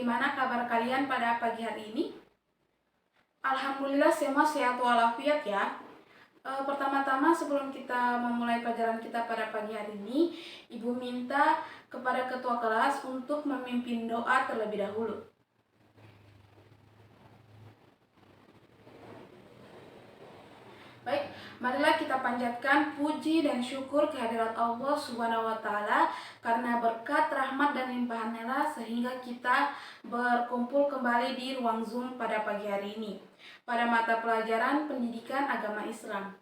bagaimana kabar kalian pada pagi hari ini? Alhamdulillah semua sehat walafiat ya. Pertama-tama sebelum kita memulai pelajaran kita pada pagi hari ini, Ibu minta kepada ketua kelas untuk memimpin doa terlebih dahulu. Baik, marilah kita panjatkan puji dan syukur kehadirat Allah Subhanahu wa Ta'ala karena berkat rahmat dan limpahan-Nya sehingga kita berkumpul kembali di ruang Zoom pada pagi hari ini pada mata pelajaran Pendidikan Agama Islam.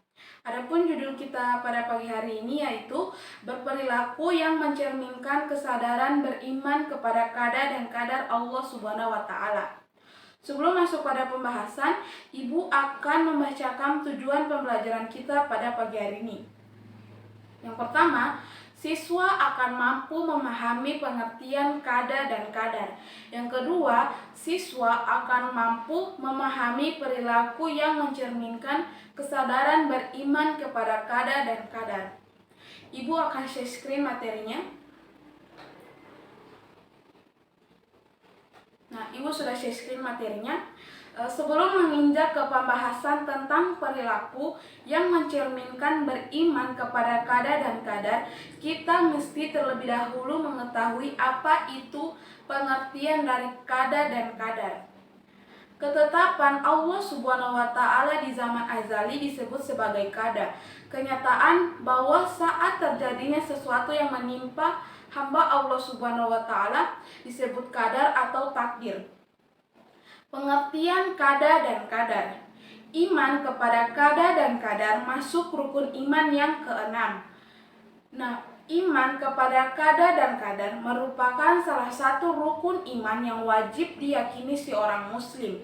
Adapun judul kita pada pagi hari ini yaitu berperilaku yang mencerminkan kesadaran beriman kepada qada dan qadar Allah Subhanahu wa Ta'ala. Sebelum masuk pada pembahasan, Ibu akan membacakan tujuan pembelajaran kita pada pagi hari ini. Yang pertama, siswa akan mampu memahami pengertian qada dan qadar. Yang kedua, siswa akan mampu memahami perilaku yang mencerminkan kesadaran beriman kepada qada dan qadar. Ibu akan share screen materinya. Nah, Ibu sudah share screen materinya. Sebelum menginjak ke pembahasan tentang perilaku yang mencerminkan beriman kepada qada dan qadar, kita mesti terlebih dahulu mengetahui apa itu pengertian dari qada dan qadar. Ketetapan Allah Subhanahu wa Ta'ala di zaman azali disebut sebagai qada. Kenyataan bahwa saat terjadinya sesuatu yang menimpa hamba Allah Subhanahu wa Ta'ala disebut qadar atau takdir. Pengertian qada dan qadar. Iman kepada qada dan qadar masuk rukun iman yang keenam. Nah, iman kepada qada dan qadar merupakan salah satu rukun iman yang wajib diyakini seorang muslim.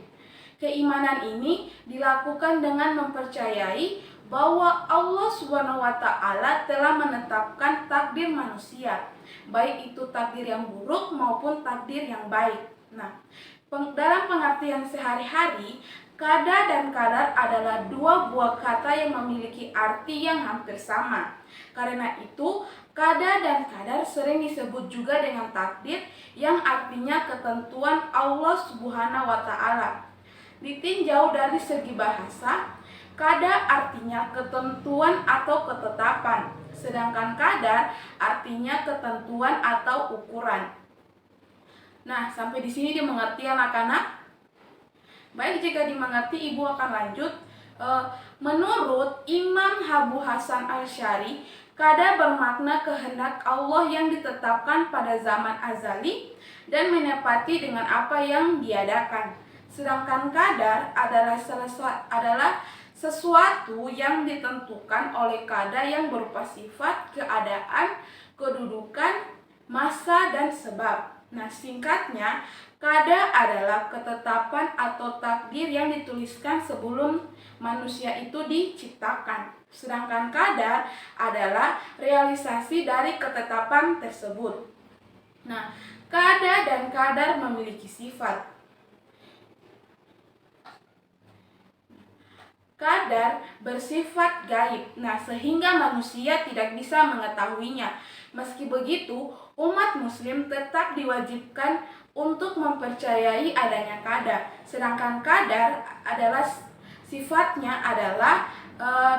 Keimanan ini dilakukan dengan mempercayai bahwa Allah Subhanahu wa Ta'ala telah menetapkan takdir manusia, baik itu takdir yang buruk maupun takdir yang baik. Nah, dalam pengertian sehari-hari, qada dan qadar adalah dua buah kata yang memiliki arti yang hampir sama. Karena itu, qada dan qadar sering disebut juga dengan takdir yang artinya ketentuan Allah Subhanahu wa Ta'ala. Ditinjau dari segi bahasa, qada artinya ketentuan atau ketetapan, sedangkan qadar artinya ketentuan atau ukuran. Nah, sampai di sini dimengerti anak-anak? Baik, jika dimengerti, Ibu akan lanjut. Menurut Imam Abu Hasan Asy'ari, qada bermakna kehendak Allah yang ditetapkan pada zaman azali dan menepati dengan apa yang diadakan. Sedangkan qadar adalah sesuatu yang ditentukan oleh qada yang berupa sifat, keadaan, kedudukan, masa, dan sebab. Nah, singkatnya, qada adalah ketetapan atau takdir yang dituliskan sebelum manusia itu diciptakan. Sedangkan qadar adalah realisasi dari ketetapan tersebut. Nah, qada dan qadar memiliki sifat. Qadar bersifat gaib, sehingga manusia tidak bisa mengetahuinya. Meski begitu, umat muslim tetap diwajibkan untuk mempercayai adanya qada. Sedangkan qadar adalah sifatnya adalah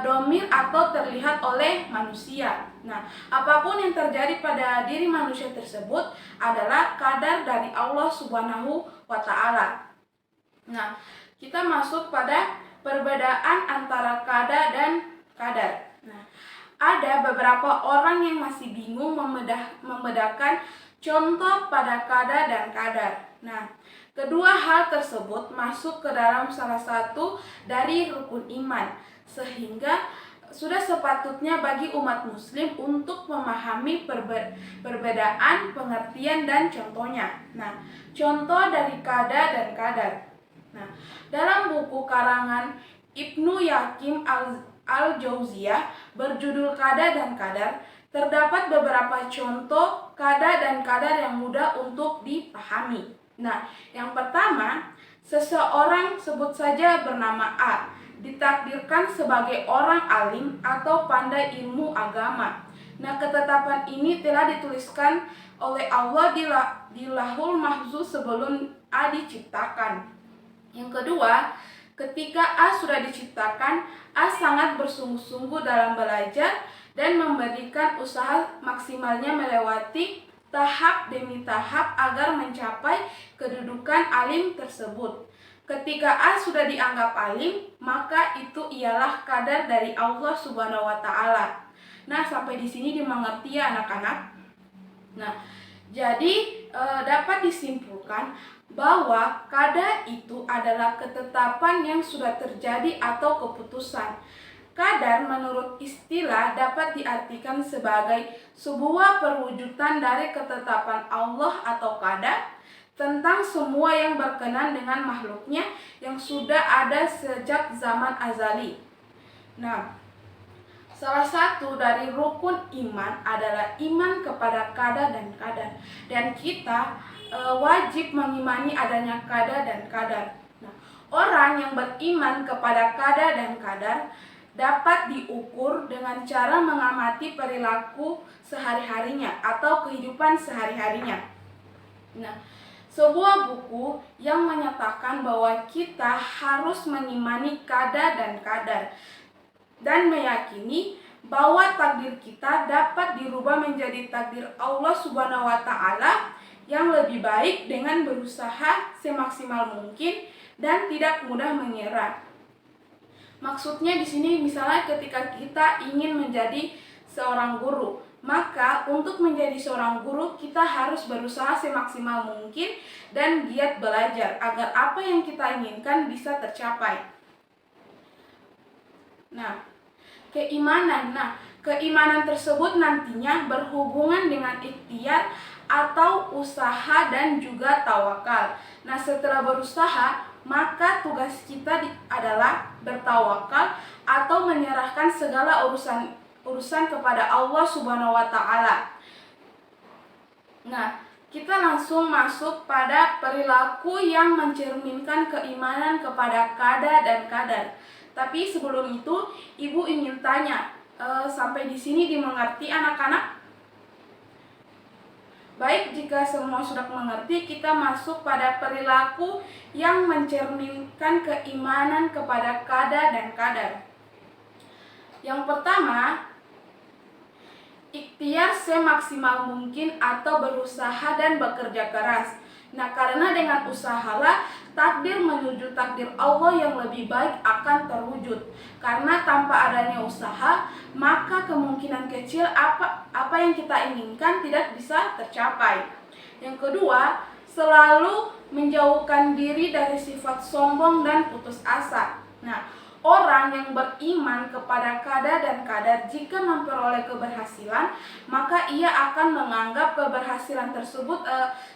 domir atau terlihat oleh manusia. Nah, apapun yang terjadi pada diri manusia tersebut adalah qadar dari Allah Subhanahu wa Ta'ala. Nah, kita masuk pada perbedaan antara qada dan qadar. Nah, ada beberapa orang yang masih bingung membedakan contoh pada qada dan qadar. Nah, kedua hal tersebut masuk ke dalam salah satu dari rukun iman, sehingga sudah sepatutnya bagi umat muslim untuk memahami perbedaan pengertian dan contohnya. Nah, contoh dari qada dan qadar. Nah, dalam buku karangan Ibnu Yakim al-Jauziyah berjudul Qada dan Qadar, terdapat beberapa contoh qada dan qadar yang mudah untuk dipahami. Nah, yang pertama, seseorang sebut saja bernama A, ditakdirkan sebagai orang alim atau pandai ilmu agama. Nah, ketetapan ini telah dituliskan oleh Allah di Lauhul Mahfuz sebelum A diciptakan. Yang kedua, ketika A sudah diciptakan, A sangat bersungguh-sungguh dalam belajar dan memberikan usaha maksimalnya melewati tahap demi tahap agar mencapai kedudukan alim tersebut. Ketika A sudah dianggap alim, maka itu ialah kadar dari Allah Subhanahu wa taala. Nah, sampai di sini dimengerti ya anak-anak. Nah, jadi dapat disimpulkan bahwa kadar itu adalah ketetapan yang sudah terjadi atau keputusan. Kadar menurut istilah dapat diartikan sebagai sebuah perwujudan dari ketetapan Allah atau qadar tentang semua yang berkenan dengan makhluknya yang sudah ada sejak zaman azali. Nah, salah satu dari rukun iman adalah iman kepada qada dan qadar. Dan kita wajib mengimani adanya qada dan qadar. Nah, orang yang beriman kepada qada dan qadar dapat diukur dengan cara mengamati perilaku sehari-harinya atau kehidupan sehari-harinya. Nah, sebuah buku yang menyatakan bahwa kita harus mengimani qada dan qadar dan meyakini bahwa takdir kita dapat dirubah menjadi takdir Allah Subhanahu wa taala yang lebih baik dengan berusaha semaksimal mungkin dan tidak mudah menyerah. Maksudnya di sini misalnya ketika kita ingin menjadi seorang guru, maka untuk menjadi seorang guru kita harus berusaha semaksimal mungkin dan giat belajar agar apa yang kita inginkan bisa tercapai. Nah, keimanan tersebut nantinya berhubungan dengan ikhtiar atau usaha dan juga tawakal. Nah, setelah berusaha, maka tugas kita adalah bertawakal atau menyerahkan segala urusan kepada Allah Subhanahu wa taala. Nah, kita langsung masuk pada perilaku yang mencerminkan keimanan kepada qada dan qadar. Tapi sebelum itu, Ibu ingin tanya, sampai di sini dimengerti anak-anak? Baik, jika semua sudah mengerti, kita masuk pada perilaku yang mencerminkan keimanan kepada qada dan qadar. Yang pertama, ikhtiar semaksimal mungkin atau berusaha dan bekerja keras. Nah, karena dengan usahalah takdir menuju takdir Allah yang lebih baik akan terwujud. Karena tanpa adanya usaha, maka kemungkinan kecil apa yang kita inginkan tidak bisa tercapai. Yang kedua, selalu menjauhkan diri dari sifat sombong dan putus asa. Nah, orang yang beriman kepada qada dan qadar jika memperoleh keberhasilan, maka ia akan menganggap keberhasilan tersebut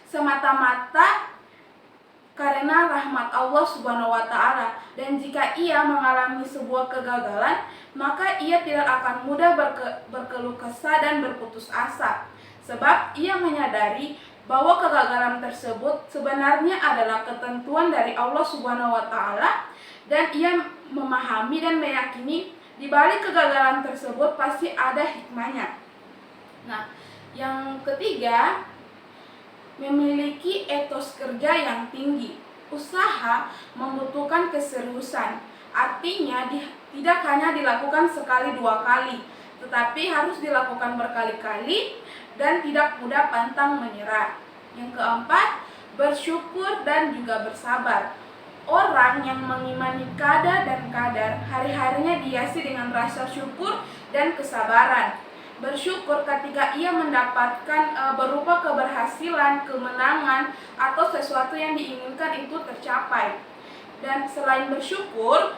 semata-mata karena rahmat Allah Subhanahu wa taala, dan jika ia mengalami sebuah kegagalan, maka ia tidak akan mudah berkeluh kesah dan berputus asa, sebab ia menyadari bahwa kegagalan tersebut sebenarnya adalah ketentuan dari Allah Subhanahu wa taala, dan ia memahami dan meyakini di balik kegagalan tersebut pasti ada hikmahnya. Nah, yang ketiga, memiliki etos kerja yang tinggi. Usaha membutuhkan keseriusan, artinya tidak hanya dilakukan sekali dua kali, tetapi harus dilakukan berkali-kali dan tidak mudah pantang menyerah. Yang keempat, bersyukur dan juga bersabar. Orang yang mengimani qada dan qadar hari-harinya dihiasi dengan rasa syukur dan kesabaran. Bersyukur ketika ia mendapatkan berupa keberhasilan, kemenangan, atau sesuatu yang diinginkan itu tercapai. Dan selain bersyukur,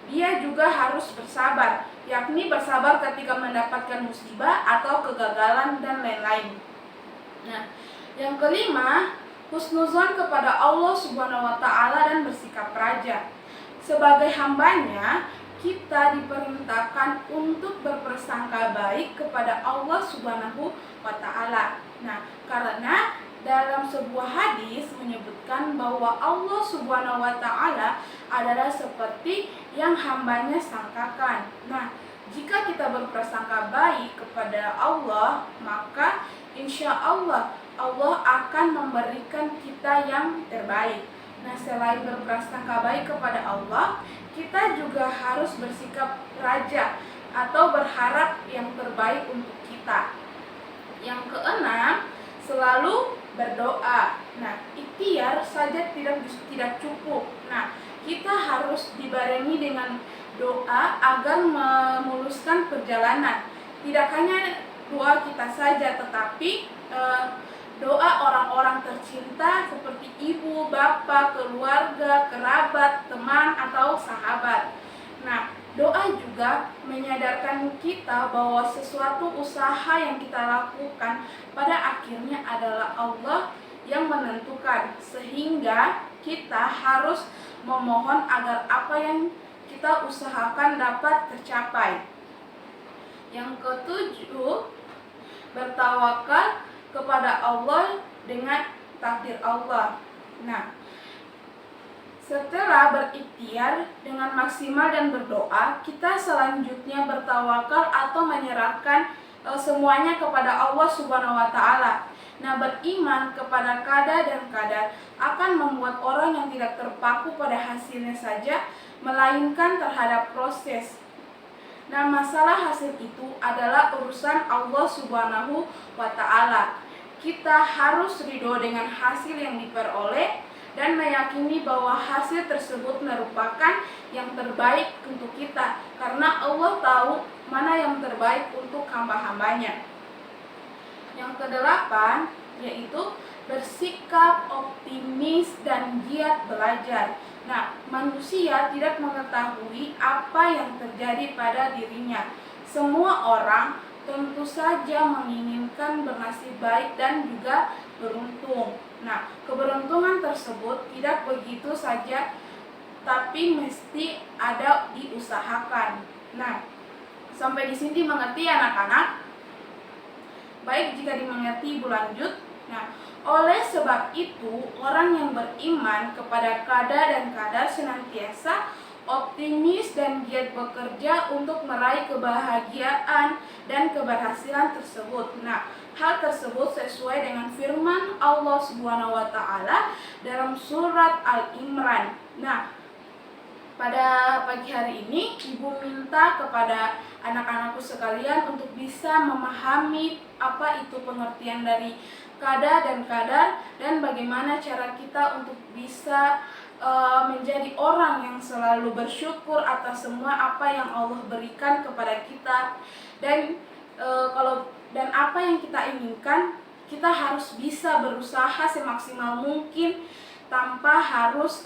dia juga harus bersabar, yakni bersabar ketika mendapatkan musibah atau kegagalan dan lain-lain. Nah, yang kelima, husnuzon kepada Allah Subhanahu wa taala dan bersikap raja. Sebagai hambanya, kita diperintahkan untuk berprasangka baik kepada Allah Subhanahu wa taala. Nah, karena dalam sebuah hadis menyebutkan bahwa Allah Subhanahu wa taala adalah seperti yang hambanya sangkakan. Nah, Jika kita berprasangka baik kepada Allah, maka insya Allah akan memberikan kita yang terbaik. Nah, selain berprasangka baik kepada Allah, kita juga harus bersikap raja atau berharap yang terbaik untuk kita. Yang keenam, selalu berdoa. Nah, ikhtiar saja tidak cukup. Nah, kita harus dibarengi dengan doa agar memuluskan perjalanan. Tidak hanya doa kita saja, tetapi doa orang-orang tercinta seperti ibu, bapak, keluarga, kerabat, teman, atau sahabat. Nah, doa juga menyadarkan kita bahwa sesuatu usaha yang kita lakukan pada akhirnya adalah Allah yang menentukan, sehingga kita harus memohon agar apa yang kita usahakan dapat tercapai. Yang ketujuh, bertawakal kepada Allah dengan takdir Allah. Nah, setelah berikhtiar dengan maksimal dan berdoa, kita selanjutnya bertawakal atau menyerahkan semuanya kepada Allah Subhanahu wa taala. Nah, beriman kepada qada dan qadar akan membuat orang yang tidak terpaku pada hasilnya saja, melainkan terhadap proses. Nah, masalah hasil itu adalah urusan Allah Subhanahu wa taala. Kita harus ridho dengan hasil yang diperoleh dan meyakini bahwa hasil tersebut merupakan yang terbaik untuk kita, karena Allah tahu mana yang terbaik untuk hamba-hambanya. Yang kedelapan, yaitu bersikap optimis dan giat belajar. Nah, manusia tidak mengetahui apa yang terjadi pada dirinya. Semua orang tentu saja menginginkan bernasib baik dan juga beruntung. Nah, keberuntungan tersebut tidak begitu saja, tapi mesti ada diusahakan. Nah, sampai di sini dimengerti anak-anak? Baik, jika dimengerti ibu lanjut. Nah, oleh sebab itu, orang yang beriman kepada qada dan qadar senantiasa optimis dan giat bekerja untuk meraih kebahagiaan dan keberhasilan tersebut. Nah, hal tersebut sesuai dengan firman Allah Subhanahu wa taala dalam surat Al-Imran. Nah, pada pagi hari ini ibu minta kepada anak-anakku sekalian untuk bisa memahami apa itu pengertian dari qada dan qadar dan bagaimana cara kita untuk bisa menjadi orang yang selalu bersyukur atas semua apa yang Allah berikan kepada kita, dan dan apa yang kita inginkan, kita harus bisa berusaha semaksimal mungkin tanpa harus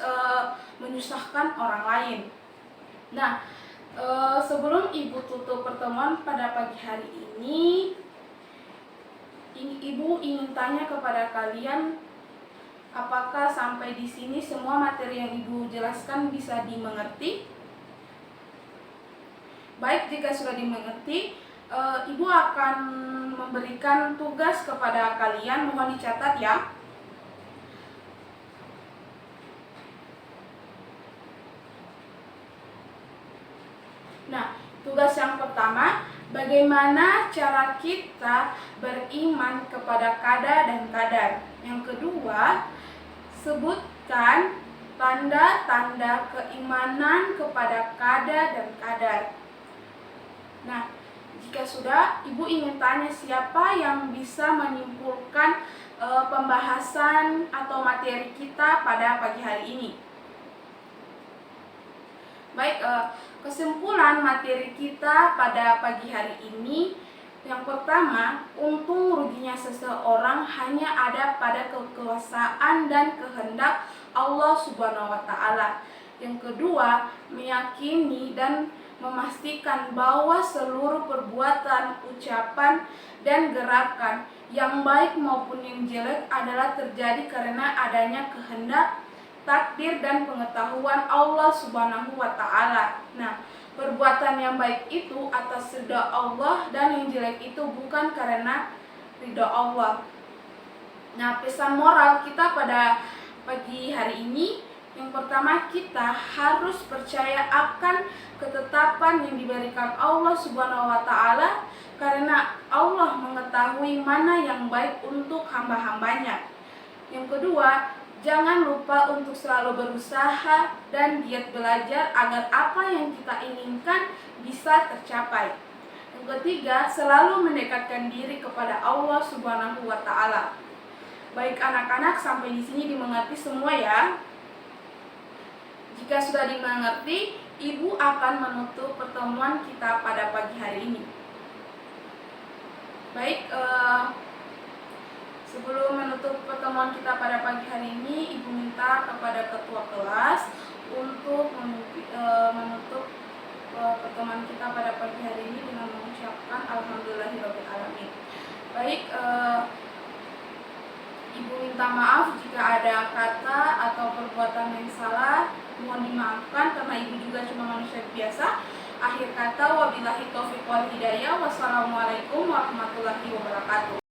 menyusahkan orang lain. Nah, sebelum ibu tutup pertemuan pada pagi hari ini, ibu ingin tanya kepada kalian, apakah sampai di sini semua materi yang ibu jelaskan bisa dimengerti? Baik, jika sudah dimengerti, ibu akan memberikan tugas kepada kalian, mohon dicatat ya. Nah, tugas yang pertama, bagaimana cara kita beriman kepada qada dan qadar. Yang kedua, sebutkan tanda-tanda keimanan kepada qada dan qadar. Nah, jika sudah, ibu ingin tanya siapa yang bisa menyimpulkan pembahasan atau materi kita pada pagi hari ini. Baik, kesimpulan materi kita pada pagi hari ini, yang pertama, untung ruginya seseorang hanya ada pada kekuasaan dan kehendak Allah Subhanahu wa taala. Yang kedua, meyakini dan memastikan bahwa seluruh perbuatan, ucapan, dan gerakan yang baik maupun yang jelek adalah terjadi karena adanya kehendak, takdir, dan pengetahuan Allah Subhanahu wa taala. Nah, perbuatan yang baik itu atas ridha Allah dan yang jelek itu bukan karena ridha Allah. Nah, pesan moral kita pada pagi hari ini, Yang pertama, kita harus percaya akan ketetapan yang diberikan Allah Subhanahu wa Ta'ala, karena Allah mengetahui mana yang baik untuk hamba-hambanya. Yang kedua, jangan lupa untuk selalu berusaha dan giat belajar agar apa yang kita inginkan bisa tercapai. Yang ketiga, selalu mendekatkan diri kepada Allah Subhanahu wa Ta'ala. Baik anak-anak, sampai di sini dimengerti semua ya. Jika sudah dimengerti, Ibu akan menutup pertemuan kita pada pagi hari ini. Baik, sebelum menutup pertemuan kita pada pagi hari ini, Ibu minta kepada ketua kelas untuk menutup pertemuan kita pada pagi hari ini dengan mengucapkan Alhamdulillahirabbil alamin. Baik, Ibu minta maaf jika ada kata atau perbuatan yang salah, mohon dimaafkan karena Ibu juga cuma manusia biasa. Akhir kata, wabillahi taufiq wal hidayah. Wassalamualaikum warahmatullahi wabarakatuh.